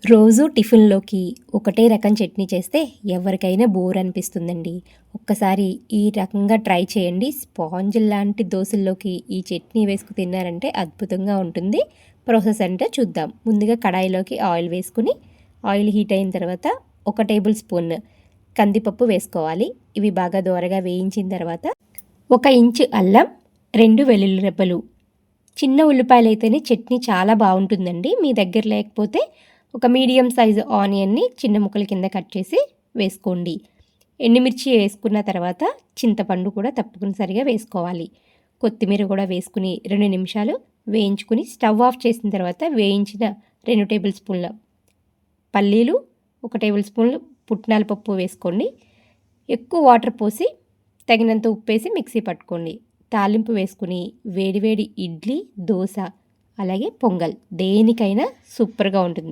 రోజు టిఫిన్లోకి ఒకటే రకం చట్నీ చేస్తే ఎవరికైనా బోర్ అనిపిస్తుందండి. ఒక్కసారి ఈ రకంగా ట్రై చేయండి. స్పాంజ్ లాంటి దోసల్లోకి ఈ చట్నీ వేసుకు తిన్నారంటే అద్భుతంగా ఉంటుంది. ప్రాసెస్ అంటే చూద్దాం. ముందుగా కడాయిలోకి ఆయిల్ వేసుకుని ఆయిల్ హీట్ అయిన తర్వాత 1 టేబుల్ స్పూన్ కందిపప్పు వేసుకోవాలి. ఇవి బాగా దోరగా వేయించిన తర్వాత 1 ఇంచు అల్లం, 2 వెల్లుల్లి రెబ్బలు, చిన్న ఉల్లిపాయలు అయితేనే చట్నీ చాలా బాగుంటుందండి. మీ దగ్గర లేకపోతే ఒక మీడియం సైజు ఆనియన్ని చిన్న ముక్కల కింద కట్ చేసి వేసుకోండి. ఎండుమిర్చి వేసుకున్న తర్వాత చింతపండు కూడా తప్పనిసరిగా వేసుకోవాలి. కొత్తిమీర కూడా వేసుకుని 2 నిమిషాలు వేయించుకుని స్టవ్ ఆఫ్ చేసిన తర్వాత వేయించిన 2 టేబుల్ స్పూన్ల పల్లీలు, 1 టేబుల్ స్పూన్లు పుట్నాల పప్పు వేసుకోండి. ఎక్కువ వాటర్ పోసి తగినంత ఉప్పేసి మిక్సీ పట్టుకోండి. తాలింపు వేసుకుని వేడివేడి ఇడ్లీ, దోశ అలాగే పొంగల్ దేనికైనా సూపర్గా ఉంటుంది.